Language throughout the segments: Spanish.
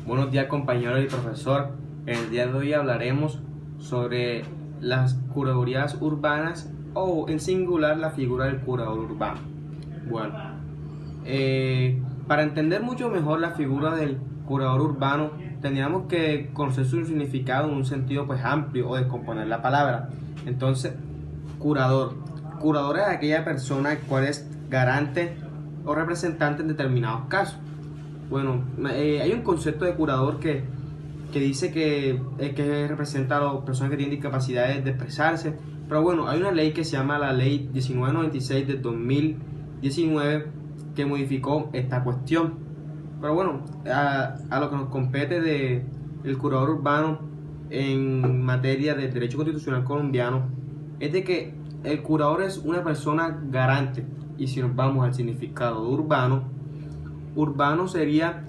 Buenos días, compañeros y profesor. En el día de hoy hablaremos sobre las curadurías urbanas o en singular la figura del curador urbano. Bueno, para entender mucho mejor la figura del curador urbano tendríamos que conocer su significado en un sentido pues amplio o descomponer la palabra. Entonces, curador es aquella persona cual es garante o representante en determinados casos. Bueno, hay un concepto de curador que dice que representa a las personas que tienen discapacidades de expresarse, pero bueno, hay una ley que se llama la ley 1996 de 2019 que modificó esta cuestión. Pero bueno, a lo que nos compete del curador urbano en materia de derecho constitucional colombiano es de que el curador es una persona garante. Y si nos vamos al significado de urbano sería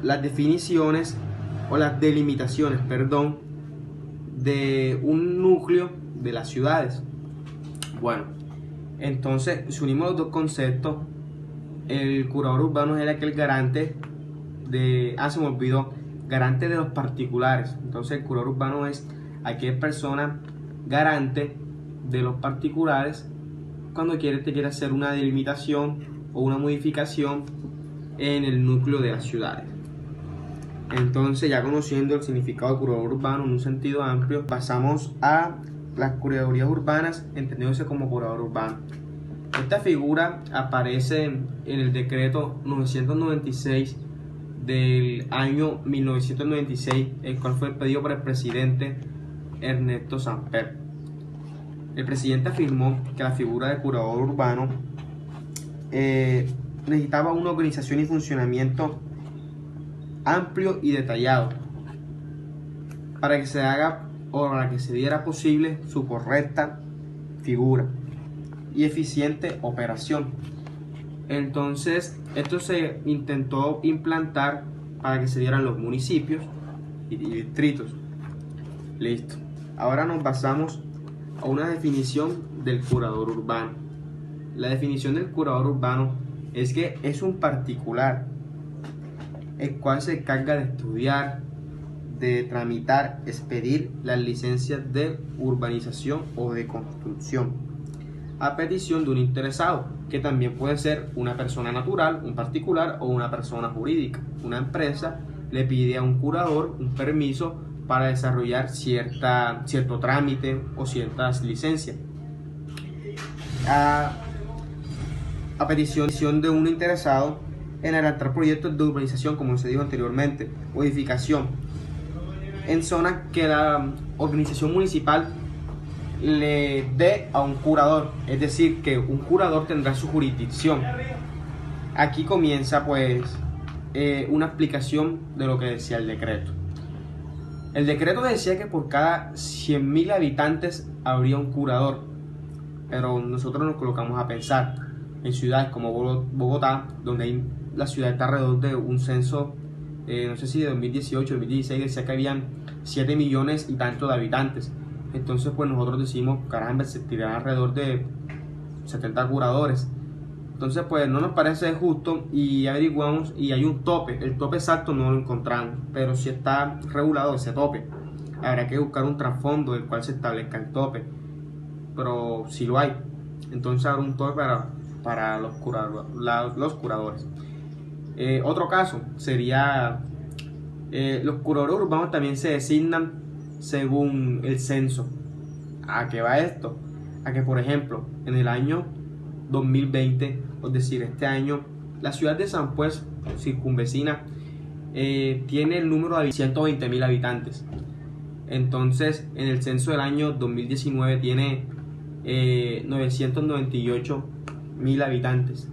las definiciones o las delimitaciones, de un núcleo de las ciudades. Bueno, entonces si unimos los dos conceptos, el curador urbano es aquel garante se me olvidó, garante de los particulares. Entonces el curador urbano es aquella persona garante de los particulares cuando te quiere hacer una delimitación o una modificación en el núcleo de las ciudades. Entonces, ya conociendo el significado de curador urbano en un sentido amplio, pasamos a las curadurías urbanas, entendiéndose como curador urbano. Esta figura aparece en el decreto 996 del año 1996, el cual fue pedido por el presidente Ernesto Samper. El presidente afirmó que la figura de curador urbano necesitaba una organización y funcionamiento amplio y detallado para que se haga o para que se diera posible su correcta figura y eficiente operación. Entonces, esto se intentó implantar para que se dieran los municipios y distritos. Listo. Ahora nos basamos a una definición del curador urbano. La definición del curador urbano es que es un particular el cual se encarga de estudiar, de tramitar, expedir las licencias de urbanización o de construcción a petición de un interesado, que también puede ser una persona natural, un particular o una persona jurídica. Una empresa le pide a un curador un permiso para desarrollar cierto trámite o ciertas licencias. A petición de un interesado en adelantar proyectos de urbanización, como se dijo anteriormente, o edificación en zonas que la organización municipal le dé a un curador, es decir, que un curador tendrá su jurisdicción. Aquí comienza pues una explicación de lo que decía el decreto. El decreto decía que por cada 100.000 habitantes habría un curador, pero nosotros nos colocamos a pensar en ciudades como Bogotá, donde la ciudad está alrededor de un censo, no sé si de 2018, 2016, decía que habían 7 millones y tanto de habitantes. Entonces pues nosotros decimos, caramba, se tiran alrededor de 70 curadores. Entonces pues no nos parece justo y averiguamos y hay un tope. El tope exacto no lo encontramos, pero sí está regulado ese tope. Habrá que buscar un trasfondo del cual se establezca el tope, pero sí lo hay. Entonces habrá un tope para los curadores. Otro caso sería los curadores urbanos también se designan según el censo. ¿A qué va esto? A que, por ejemplo, en el año 2020, es decir, este año, la ciudad de San Pues, circunvecina, tiene el número de 120.000 habitantes. Entonces, en el censo del año 2019 tiene 998.000 habitantes.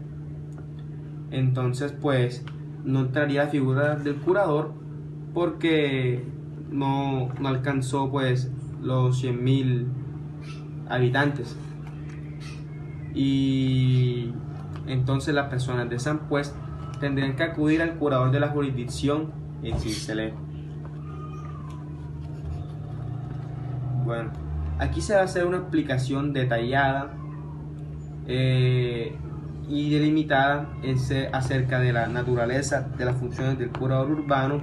Entonces, pues, no entraría la figura del curador porque no alcanzó pues los 100.000 habitantes. Y entonces las personas de San Pues tendrían que acudir al curador de la jurisdicción en Sincelejo. Bueno, aquí se va a hacer una explicación detallada y delimitada acerca de la naturaleza de las funciones del curador urbano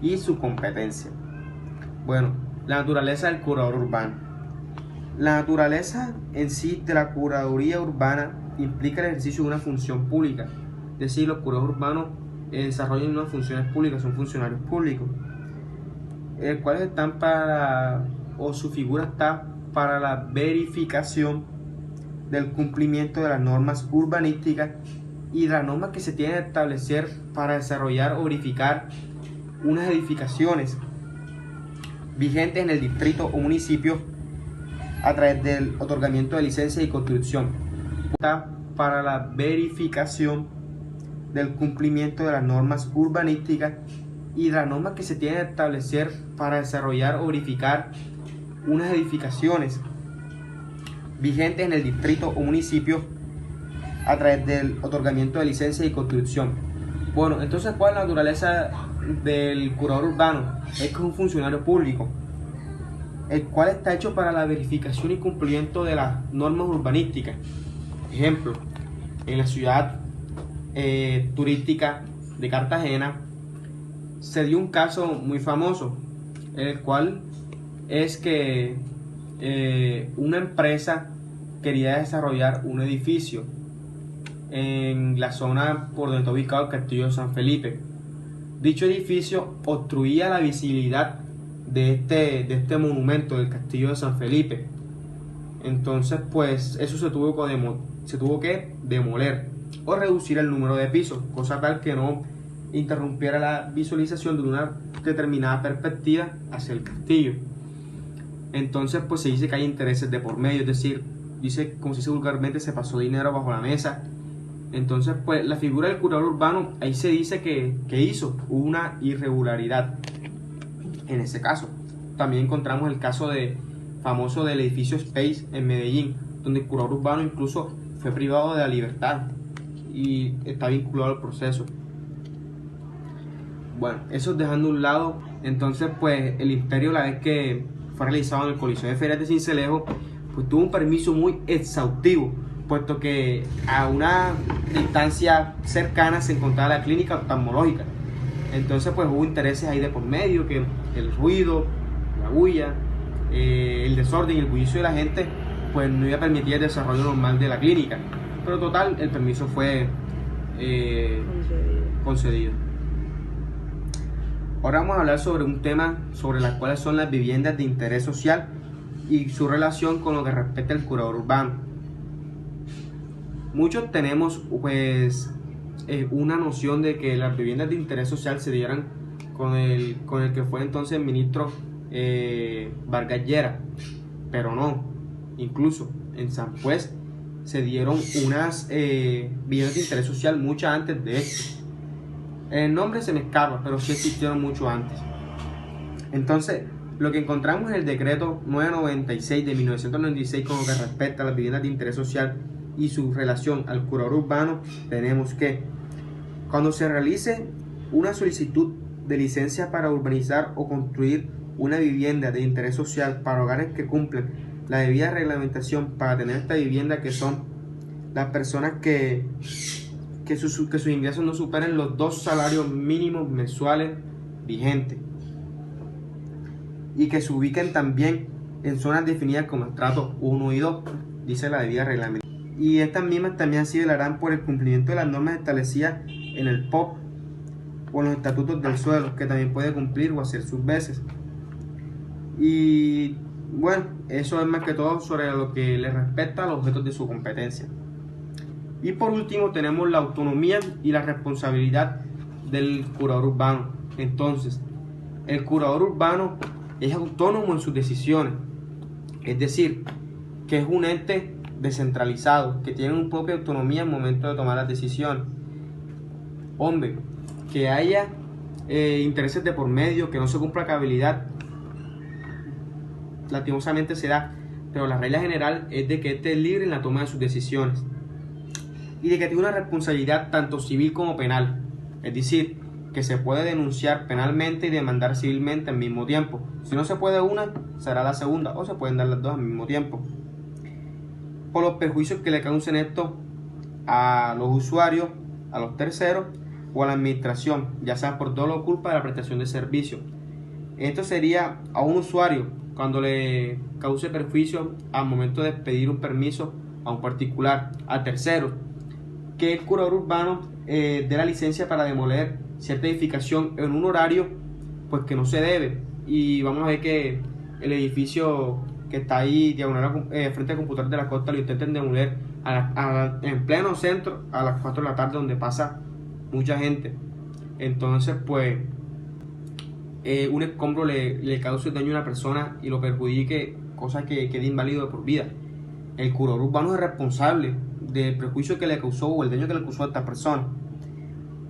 y su competencia. Bueno, la naturaleza del curador urbano. La naturaleza en sí de la curaduría urbana implica el ejercicio de una función pública, es decir, los curadores urbanos desarrollan unas funciones públicas, son funcionarios públicos, cuales están su figura está para la verificación del cumplimiento de las normas urbanísticas y de las normas que se tienen que establecer para desarrollar o verificar unas edificaciones vigentes en el distrito o municipio a través del otorgamiento de licencias y construcción. Está para la verificación del cumplimiento de las normas urbanísticas y de las normas que se tienen que establecer para desarrollar o verificar unas edificaciones vigentes en el distrito o municipio a través del otorgamiento de licencias y construcción. Bueno, entonces, ¿cuál es la naturaleza del curador urbano? Es que es un funcionario público, el cual está hecho para la verificación y cumplimiento de las normas urbanísticas. Ejemplo, en la ciudad turística de Cartagena se dio un caso muy famoso, el cual es que una empresa quería desarrollar un edificio en la zona por donde está ubicado el Castillo de San Felipe. Dicho edificio obstruía la visibilidad de este monumento del Castillo de San Felipe. Entonces, pues eso se tuvo que demoler o reducir el número de pisos, cosa tal que no interrumpiera la visualización de una determinada perspectiva hacia el castillo. Entonces, pues se dice que hay intereses de por medio, es decir, como se dice vulgarmente, se pasó dinero bajo la mesa. Entonces, pues la figura del curador urbano, ahí se dice que hizo una irregularidad en ese caso. También encontramos el caso famoso del edificio Space en Medellín, donde el curador urbano incluso fue privado de la libertad y está vinculado al proceso. Bueno, eso dejando a un lado, entonces pues el imperio, la vez que fue realizado en el Coliseo de Ferias de Sincelejo, pues tuvo un permiso muy exhaustivo, puesto que a una distancia cercana se encontraba la clínica oftalmológica. Entonces pues hubo intereses ahí de por medio, que el ruido, la bulla, el desorden y el bullicio de la gente pues no iba a permitir el desarrollo normal de la clínica. Pero total, el permiso fue concedido. Ahora vamos a hablar sobre un tema sobre las cuales son las viviendas de interés social y su relación con lo que respecta al curador urbano. Muchos tenemos pues una noción de que las viviendas de interés social se dieran con el que fue entonces el ministro Vargas Lleras, pero no. Incluso en San Juez se dieron unas viviendas de interés social mucho antes de esto. El nombre se me escapa, pero sí existieron mucho antes. Entonces, lo que encontramos en el decreto 996 de 1996 con lo que respecta a las viviendas de interés social y su relación al curador urbano, tenemos que cuando se realice una solicitud de licencia para urbanizar o construir una vivienda de interés social para hogares que cumplen la debida reglamentación para tener esta vivienda, que son las personas que sus ingresos no superen los 2 salarios mínimos mensuales vigentes y que se ubiquen también en zonas definidas como estratos 1 y 2, dice la debida reglamentación. Y estas mismas también así velarán por el cumplimiento de las normas establecidas en el POP o en los estatutos del suelo, que también puede cumplir o hacer sus veces. Y bueno, eso es más que todo sobre lo que le respecta a los objetos de su competencia. Y por último tenemos la autonomía y la responsabilidad del curador urbano. Entonces, el curador urbano es autónomo en sus decisiones, es decir, que es un ente descentralizado, que tiene una propia autonomía en el momento de tomar las decisiones. Hombre, que haya intereses de por medio, que no se cumpla cabalidad, lastimosamente se da, pero la regla general es de que éste es libre en la toma de sus decisiones y de que tiene una responsabilidad tanto civil como penal, es decir, que se puede denunciar penalmente y demandar civilmente al mismo tiempo. Si no se puede una, será la segunda, o se pueden dar las dos al mismo tiempo, por los perjuicios que le causen esto a los usuarios, a los terceros o a la administración, ya sea por dolo o culpa de la prestación de servicio. Esto sería a un usuario cuando le cause perjuicio al momento de pedir un permiso a un particular, a tercero, que el curador urbano dé la licencia para demoler cierta edificación en un horario pues que no se debe, y vamos a ver que el edificio que está ahí diagonal frente al computador de la costa lo intenten demoler en pleno centro a las 4 de la tarde, donde pasa mucha gente. Entonces pues un escombro le cause daño a una persona y lo perjudique, cosa que quede inválido de por vida. El curador urbano es responsable del prejuicio que le causó o el daño que le causó a esta persona,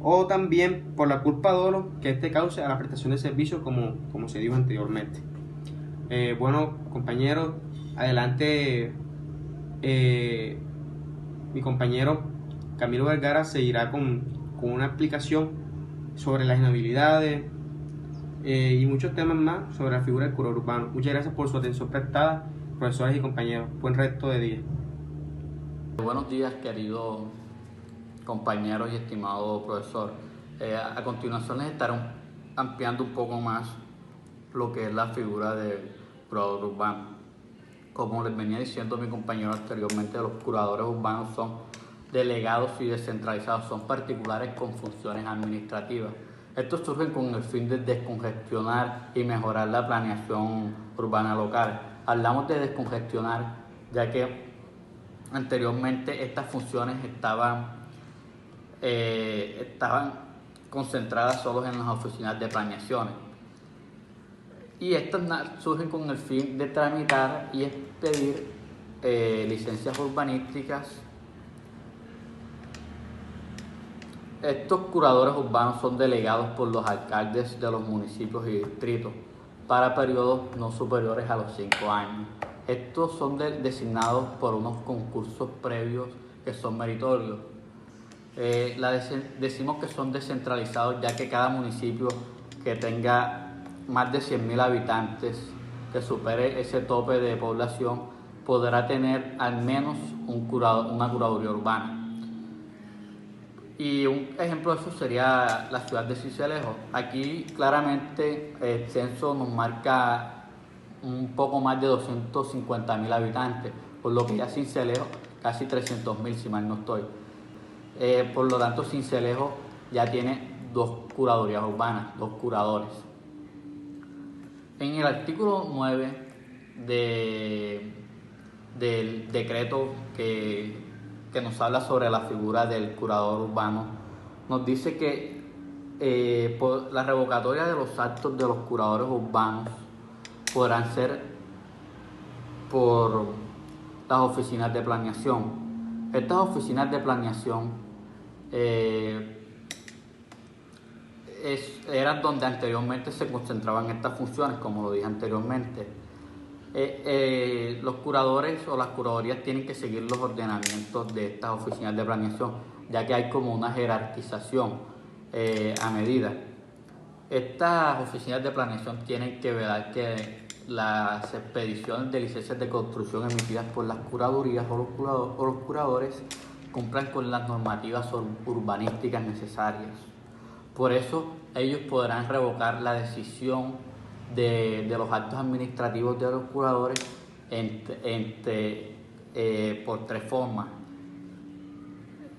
o también por la culpa dolo que este cause a la prestación de servicios, como se dijo anteriormente. Bueno, compañeros, adelante. Mi compañero Camilo Vergara seguirá con una explicación sobre las inhabilidades y muchos temas más sobre la figura del curador urbano. Muchas gracias por su atención prestada, profesores y compañeros. Buen resto de día. Buenos días, queridos compañeros y estimado profesor. A continuación les estaré ampliando un poco más lo que es la figura del curador urbano. Como les venía diciendo mi compañero anteriormente, los curadores urbanos son delegados y descentralizados, son particulares con funciones administrativas. Estos surgen con el fin de descongestionar y mejorar la planeación urbana local. Hablamos de descongestionar, ya que anteriormente estas funciones estaban concentradas solo en las oficinas de planeaciones, y estas surgen con el fin de tramitar y expedir licencias urbanísticas. Estos curadores urbanos son delegados por los alcaldes de los municipios y distritos para periodos no superiores a los 5 años. Estos son designados por unos concursos previos que son meritorios. Decimos que son descentralizados, ya que cada municipio que tenga más de 100.000 habitantes, que supere ese tope de población, podrá tener al menos una curaduría urbana. Y un ejemplo de eso sería la ciudad de Sincelejo. Aquí claramente el censo nos marca un poco más de 250.000 habitantes, por lo que ya Sincelejo casi 300.000, si mal no estoy. Por lo tanto, Sincelejo ya tiene 2 curadurías urbanas, 2 curadores. En el artículo 9 del decreto que nos habla sobre la figura del curador urbano, nos dice que por la revocatoria de los actos de los curadores urbanos podrán ser por las oficinas de planeación. Estas oficinas de planeación eran donde anteriormente se concentraban estas funciones, como lo dije anteriormente. Los curadores o las curadurías tienen que seguir los ordenamientos de estas oficinas de planeación, ya que hay como una jerarquización a medida. Estas oficinas de planeación tienen que velar que las expediciones de licencias de construcción emitidas por las curadurías o los curadores cumplan con las normativas urbanísticas necesarias. Por eso ellos podrán revocar la decisión de los actos administrativos de los curadores por 3 formas,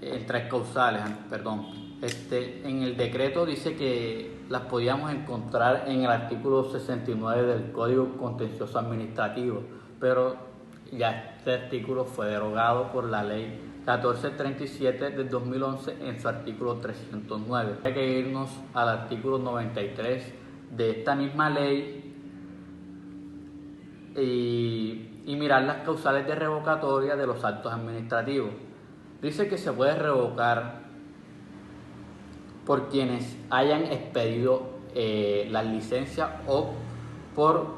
en 3 causales, perdón. En el decreto dice que las podíamos encontrar en el artículo 69 del Código Contencioso Administrativo, pero ya este artículo fue derogado por la ley 1437 del 2011 en su artículo 309. Hay que irnos al artículo 93 de esta misma ley y mirar las causales de revocatoria de los actos administrativos. Dice que se puede revocar por quienes hayan expedido las licencias o por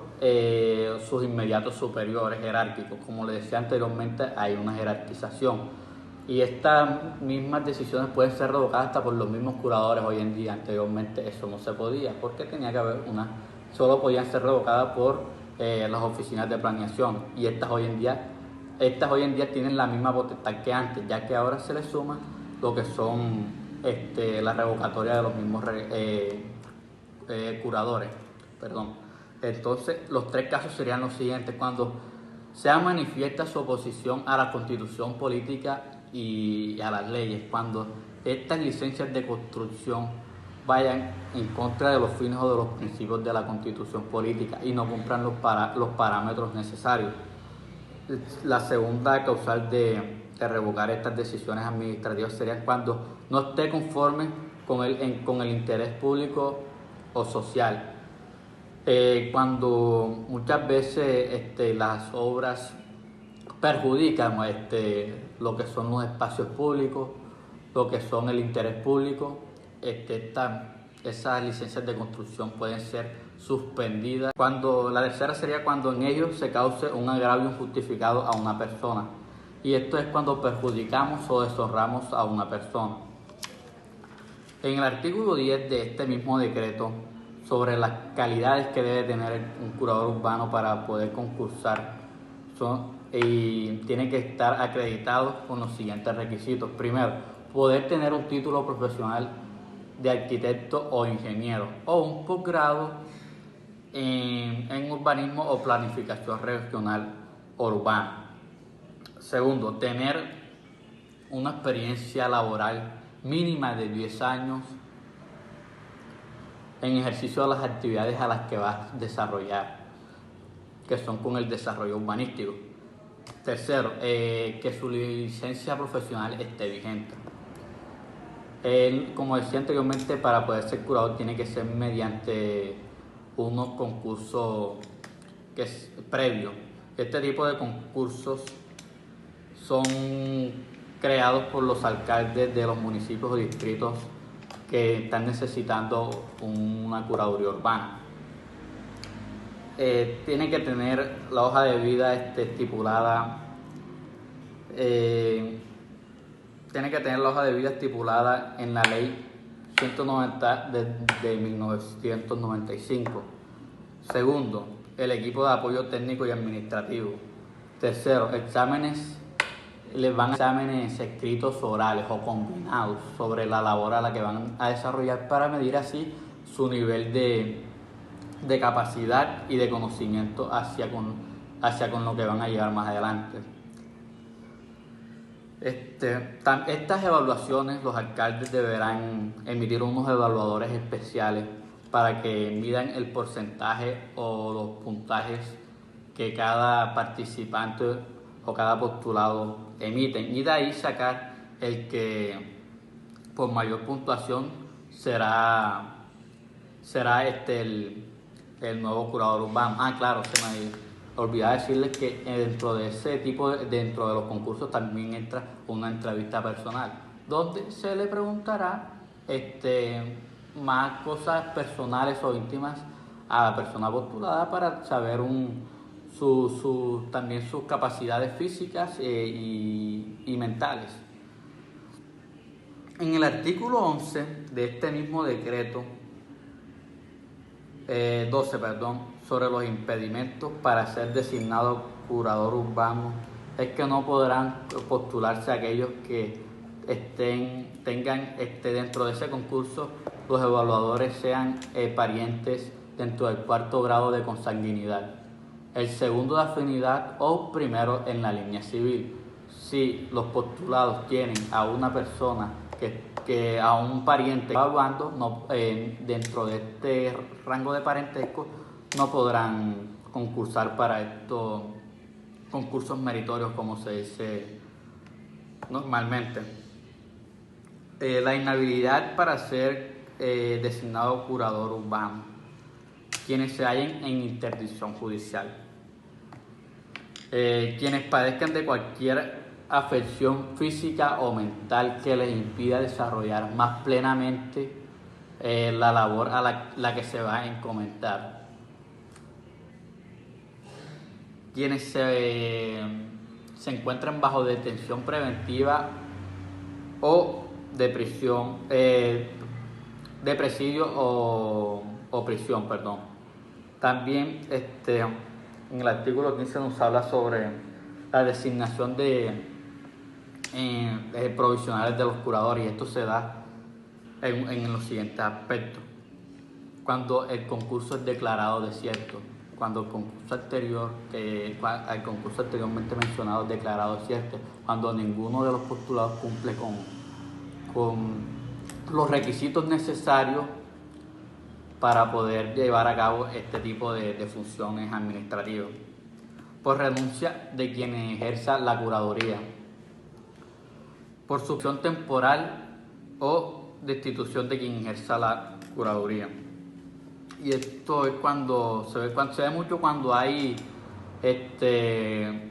sus inmediatos superiores jerárquicos. Como les decía anteriormente, hay una jerarquización. Y estas mismas decisiones pueden ser revocadas hasta por los mismos curadores hoy en día. Anteriormente eso no se podía, porque tenía que haber solo podían ser revocadas por las oficinas de planeación. Y estas hoy en día estas hoy en día tienen la misma potestad que antes, ya que ahora se les suma lo que son la revocatoria de los mismos curadores. Perdón. Entonces, los tres casos serían los siguientes: cuando se manifiesta su oposición a la constitución política y a las leyes, cuando estas licencias de construcción vayan en contra de los fines o de los principios de la constitución política y no cumplan los parámetros necesarios. La segunda causal de revocar estas decisiones administrativas sería cuando no esté conforme con el interés público o social. Cuando muchas veces las obras perjudican lo que son los espacios públicos, lo que son el interés público, esas licencias de construcción pueden ser suspendidas. La tercera sería cuando en ellos se cause un agravio injustificado a una persona, y esto es cuando perjudicamos o deshonramos a una persona. En el artículo 10 de este mismo decreto, sobre las calidades que debe tener un curador urbano para poder concursar, y tiene que estar acreditado con los siguientes requisitos. Primero, poder tener un título profesional de arquitecto o ingeniero, o un posgrado en urbanismo o planificación regional urbana. Segundo, tener una experiencia laboral mínima de 10 años en ejercicio de las actividades a las que va a desarrollar, que son con el desarrollo urbanístico. Tercero, que su licencia profesional esté vigente. Como decía anteriormente, para poder ser curador tiene que ser mediante unos concursos previos. Este tipo de concursos son creados por los alcaldes de los municipios o distritos que están necesitando una curaduría urbana. Tiene que tener la hoja de vida estipulada. Tiene que tener la hoja de vida estipulada en la ley 190 de 1995. Segundo, el equipo de apoyo técnico y administrativo. Tercero, les van a exámenes escritos orales o combinados sobre la labor a la que van a desarrollar, para medir así su nivel de capacidad y de conocimiento hacia con lo que van a llevar más adelante. Estas evaluaciones, los alcaldes deberán emitir unos evaluadores especiales para que midan el porcentaje o los puntajes que cada participante o cada postulado emiten, y de ahí sacar el que por mayor puntuación será el nuevo curador urbano. Claro, se me olvidaba decirles que dentro de los concursos también entra una entrevista personal, donde se le preguntará más cosas personales o íntimas a la persona postulada, para saber también sus capacidades físicas y mentales. En el artículo 11 de este mismo decreto, 12, sobre los impedimentos para ser designado curador urbano, es que no podrán postularse aquellos que tengan dentro de ese concurso, los evaluadores sean parientes dentro del 4º grado de consanguinidad, el segundo de afinidad o primero en la línea civil. Si los postulados tienen a una persona que a un pariente evaluando, dentro de este rango de parentesco, no podrán concursar para estos concursos meritorios, como se dice normalmente. La inhabilidad para ser designado curador urbano: quienes se hallen en interdicción judicial, quienes padezcan de cualquier afección física o mental que les impida desarrollar más plenamente la labor a la que se va a encomendar, quienes se encuentran bajo detención preventiva o de prisión, de presidio o prisión, También en el artículo 15 nos habla sobre la designación de provisionales de los curadores, y esto se da en los siguientes aspectos. Cuando el concurso es declarado desierto, cuando el concurso anteriormente mencionado es declarado desierto, cuando ninguno de los postulados cumple con los requisitos necesarios para poder llevar a cabo este tipo de funciones administrativas. Por renuncia de quien ejerza la curaduría, por suspensión temporal o destitución de quien ejerza la curaduría. Y esto es cuando se ve mucho cuando hay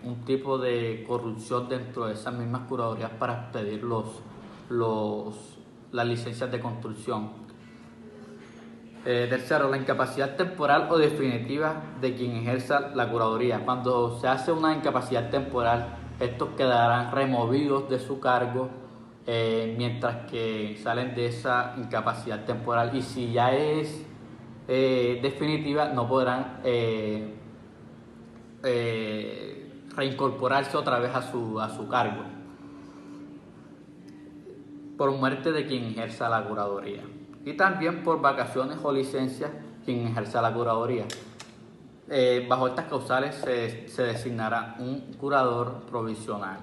un tipo de corrupción dentro de esas mismas curadurías para pedir las licencias de construcción. Tercero, la incapacidad temporal o definitiva de quien ejerza la curaduría. Cuando se hace una incapacidad temporal, estos quedarán removidos de su cargo mientras que salen de esa incapacidad temporal, y si ya es definitiva no podrán reincorporarse otra vez a su cargo por muerte de quien ejerza la curaduría, y también por vacaciones o licencias quien ejerza la curaduría. Bajo estas causales se designará un curador provisional.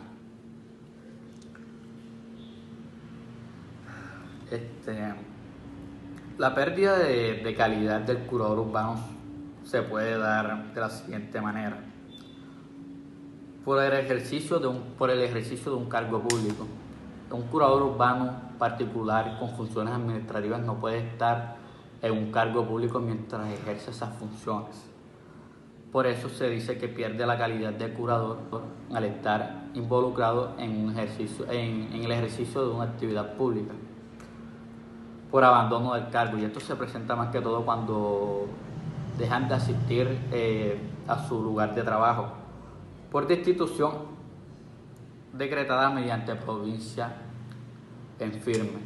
La pérdida de calidad del curador urbano se puede dar de la siguiente manera: por el ejercicio de un cargo público. Un curador urbano particular con funciones administrativas no puede estar en un cargo público mientras ejerce esas funciones. Por eso se dice que pierde la calidad de curador al estar involucrado en el ejercicio de una actividad pública. Por abandono del cargo, y esto se presenta más que todo cuando dejan de asistir a su lugar de trabajo. Por destitución decretada mediante provincia en firme.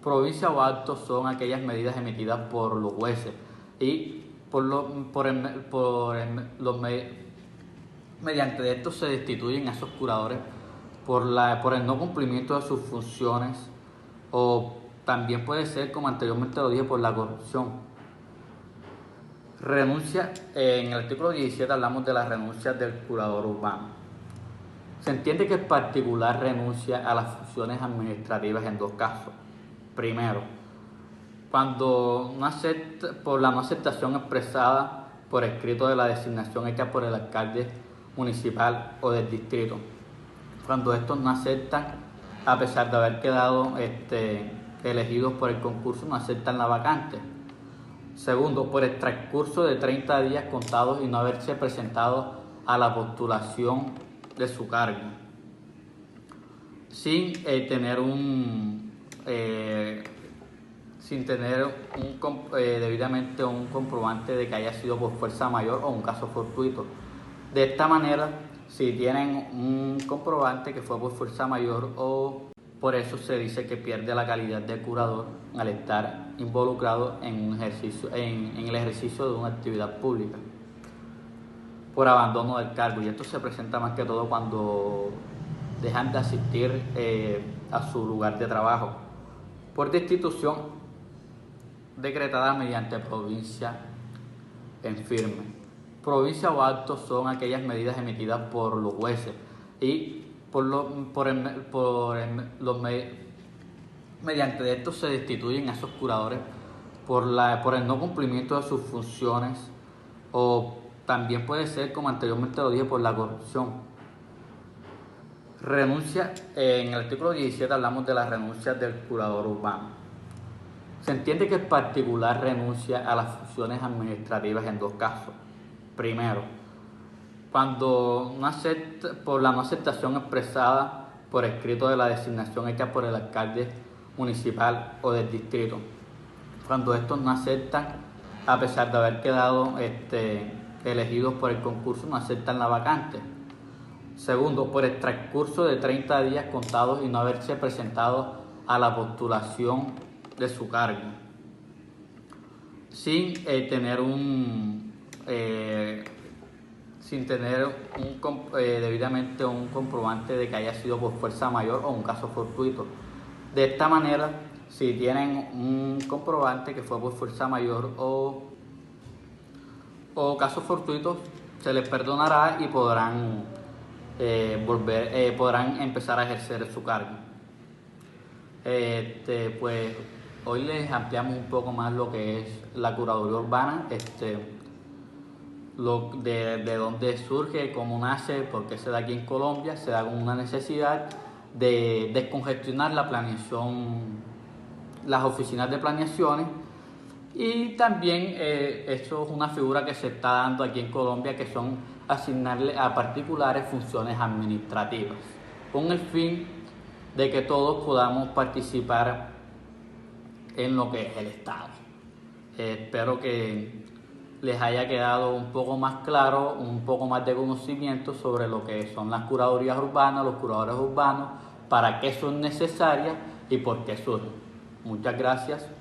Provincia o acto son aquellas medidas emitidas por los jueces y mediante esto se destituyen a esos curadores por el no cumplimiento de sus funciones, o también puede ser, como anteriormente lo dije, por la corrupción. Renuncia. En el artículo 17 hablamos de las renuncias del curador urbano. Se entiende que el particular renuncia a las funciones administrativas en dos casos. Primero, cuando por la no aceptación expresada por escrito de la designación hecha por el alcalde municipal o del distrito. Cuando estos no aceptan, a pesar de haber quedado elegidos por el concurso, no aceptan la vacante. Segundo, por el transcurso de 30 días contados y no haberse presentado a la postulación de su cargo, sin tener debidamente un comprobante de que haya sido por fuerza mayor o un caso fortuito. De esta manera, si tienen un comprobante que fue por fuerza mayor, o por eso se dice que pierde la calidad de curador al estar involucrado en el ejercicio de una actividad pública. Por abandono del cargo, y esto se presenta más que todo cuando dejan de asistir a su lugar de trabajo. Por destitución decretada mediante provincia en firme. Provincia o actos son aquellas medidas emitidas por los jueces y mediante esto se destituyen a esos curadores por el no cumplimiento de sus funciones, o también puede ser, como anteriormente lo dije, por la corrupción. Renuncia. En el artículo 17 hablamos de las renuncias del curador urbano. Se entiende que el particular renuncia a las funciones administrativas en dos casos. Primero, cuando por la no aceptación expresada por escrito de la designación hecha por el alcalde municipal o del distrito. Cuando estos no aceptan, a pesar de haber quedado elegidos por el concurso, no aceptan la vacante. Segundo, por el transcurso de 30 días contados y no haberse presentado a la postulación de su cargo, sin tener sin tener debidamente un comprobante de que haya sido por fuerza mayor o un caso fortuito. De esta manera, si tienen un comprobante que fue por fuerza mayor o casos fortuitos, se les perdonará y podrán podrán empezar a ejercer su cargo. Pues hoy les ampliamos un poco más lo que es la curaduría urbana, de dónde surge, cómo nace, por qué se da aquí en Colombia. Se da con una necesidad de descongestionar la planeación, las oficinas de planeaciones, y también eso es una figura que se está dando aquí en Colombia, que son asignarle a particulares funciones administrativas, con el fin de que todos podamos participar en lo que es el Estado. Espero que les haya quedado un poco más claro, un poco más de conocimiento sobre lo que son las curadurías urbanas, los curadores urbanos, para qué son necesarias y por qué surgen. Muchas gracias.